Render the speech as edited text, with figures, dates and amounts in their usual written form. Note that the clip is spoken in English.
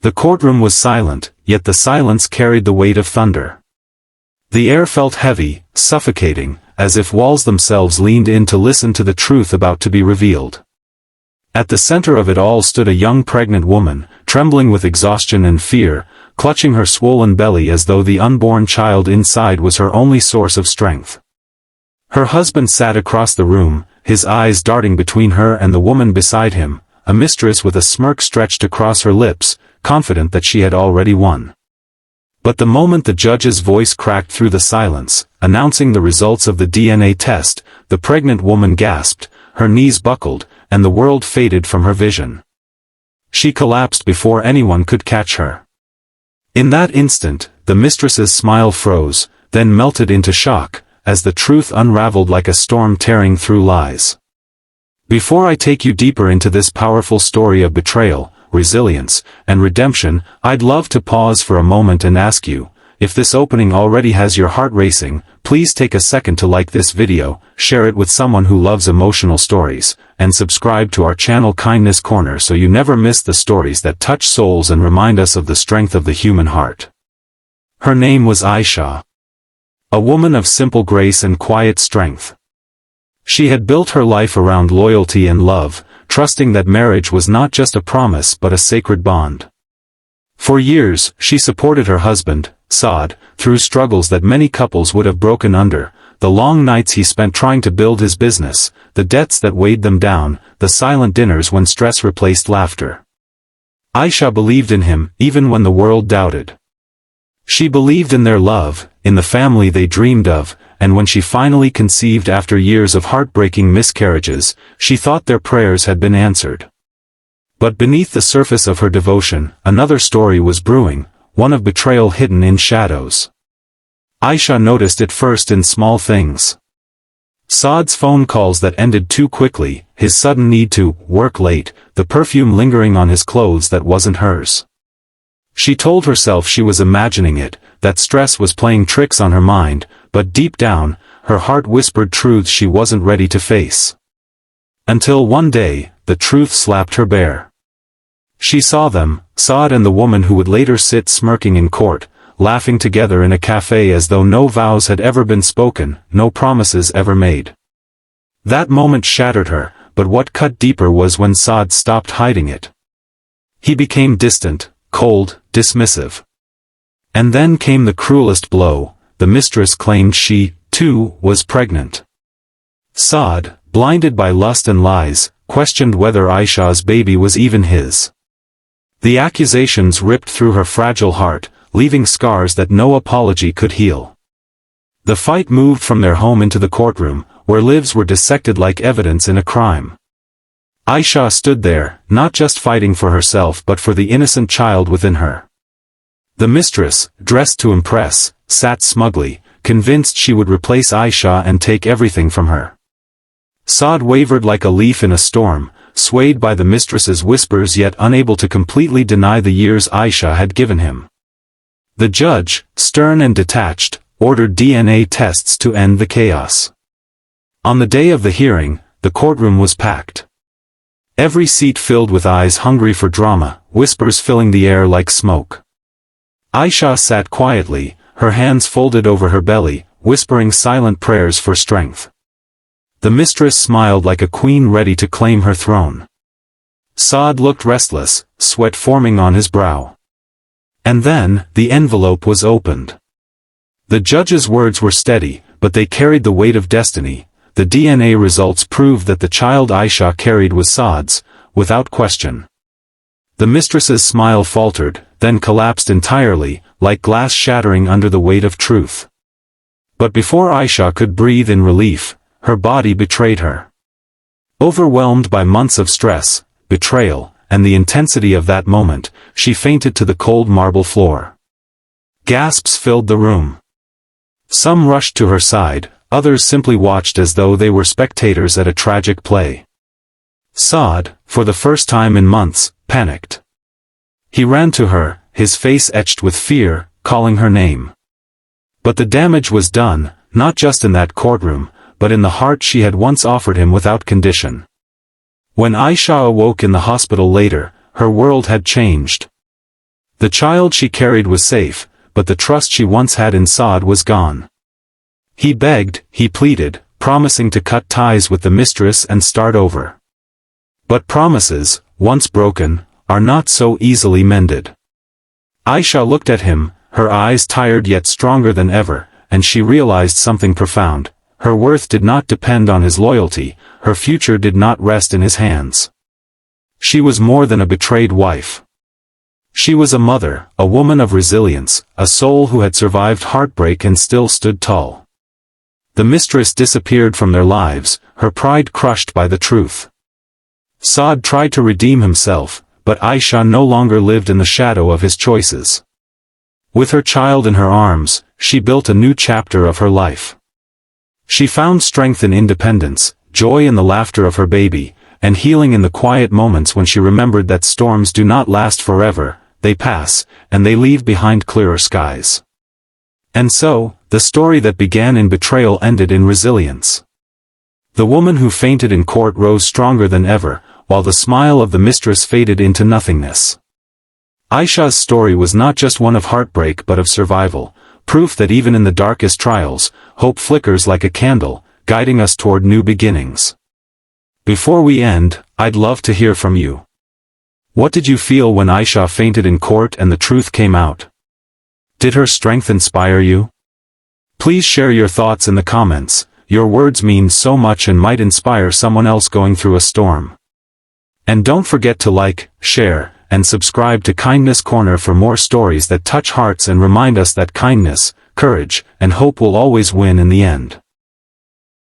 The courtroom was silent, yet the silence carried the weight of thunder. The air felt heavy, suffocating, as if walls themselves leaned in to listen to the truth about to be revealed. At the center of it all stood a young pregnant woman, trembling with exhaustion and fear, clutching her swollen belly as though the unborn child inside was her only source of strength. Her husband sat across the room, his eyes darting between her and the woman beside him, a mistress with a smirk stretched across her lips, confident that she had already won. But the moment the judge's voice cracked through the silence, announcing the results of the DNA test, the pregnant woman gasped, her knees buckled, and the world faded from her vision. She collapsed before anyone could catch her. In that instant, the mistress's smile froze, then melted into shock, as the truth unraveled like a storm tearing through lies. Before I take you deeper into this powerful story of betrayal, resilience, and redemption, I'd love to pause for a moment and ask you, if this opening already has your heart racing, please take a second to like this video, share it with someone who loves emotional stories, and subscribe to our channel Kindness Corner so you never miss the stories that touch souls and remind us of the strength of the human heart. Her name was Aisha. A woman of simple grace and quiet strength. She had built her life around loyalty and love, trusting that marriage was not just a promise but a sacred bond. For years, she supported her husband, Saad, through struggles that many couples would have broken under, the long nights he spent trying to build his business, the debts that weighed them down, the silent dinners when stress replaced laughter. Aisha believed in him, even when the world doubted. She believed in their love, in the family they dreamed of, and when she finally conceived after years of heartbreaking miscarriages, she thought their prayers had been answered. But beneath the surface of her devotion, another story was brewing, one of betrayal hidden in shadows. Aisha noticed it first in small things. Saad's phone calls that ended too quickly, his sudden need to work late, the perfume lingering on his clothes that wasn't hers. She told herself she was imagining it, that stress was playing tricks on her mind, but deep down, her heart whispered truths she wasn't ready to face. Until one day, the truth slapped her bare. She saw them, Saad and the woman who would later sit smirking in court, laughing together in a cafe as though no vows had ever been spoken, no promises ever made. That moment shattered her, but what cut deeper was when Saad stopped hiding it. He became distant, cold, dismissive. And then came the cruelest blow, the mistress claimed she, too, was pregnant. Saad, blinded by lust and lies, questioned whether Aisha's baby was even his. The accusations ripped through her fragile heart, leaving scars that no apology could heal. The fight moved from their home into the courtroom, where lives were dissected like evidence in a crime. Aisha stood there, not just fighting for herself but for the innocent child within her. The mistress, dressed to impress, sat smugly, convinced she would replace Aisha and take everything from her. Saad wavered like a leaf in a storm, swayed by the mistress's whispers yet unable to completely deny the years Aisha had given him. The judge, stern and detached, ordered DNA tests to end the chaos. On the day of the hearing, the courtroom was packed. Every seat filled with eyes hungry for drama, whispers filling the air like smoke. Aisha sat quietly, her hands folded over her belly, whispering silent prayers for strength. The mistress smiled like a queen ready to claim her throne. Saad looked restless, sweat forming on his brow. And then, the envelope was opened. The judge's words were steady, but they carried the weight of destiny. The DNA results proved that the child Aisha carried was Saad's, without question. The mistress's smile faltered, then collapsed entirely, like glass shattering under the weight of truth. But before Aisha could breathe in relief, her body betrayed her. Overwhelmed by months of stress, betrayal, and the intensity of that moment, she fainted to the cold marble floor. Gasps filled the room. Some rushed to her side, others simply watched as though they were spectators at a tragic play. Saad, for the first time in months, panicked. He ran to her, his face etched with fear, calling her name. But the damage was done, not just in that courtroom, but in the heart she had once offered him without condition. When Aisha awoke in the hospital later, her world had changed. The child she carried was safe, but the trust she once had in Saad was gone. He begged, he pleaded, promising to cut ties with the mistress and start over. But promises, once broken, are not so easily mended. Aisha looked at him, her eyes tired yet stronger than ever, and she realized something profound. Her worth did not depend on his loyalty, her future did not rest in his hands. She was more than a betrayed wife. She was a mother, a woman of resilience, a soul who had survived heartbreak and still stood tall. The mistress disappeared from their lives, her pride crushed by the truth. Saad tried to redeem himself, but Aisha no longer lived in the shadow of his choices. With her child in her arms, she built a new chapter of her life. She found strength in independence, joy in the laughter of her baby, and healing in the quiet moments when she remembered that storms do not last forever, they pass, and they leave behind clearer skies. And so, the story that began in betrayal ended in resilience. The woman who fainted in court rose stronger than ever, while the smile of the mistress faded into nothingness. Aisha's story was not just one of heartbreak but of survival, proof that even in the darkest trials, hope flickers like a candle, guiding us toward new beginnings. Before we end, I'd love to hear from you. What did you feel when Aisha fainted in court and the truth came out? Did her strength inspire you? Please share your thoughts in the comments. Your words mean so much and might inspire someone else going through a storm. And don't forget to like, share, and subscribe to Kindness Corner for more stories that touch hearts and remind us that kindness, courage, and hope will always win in the end.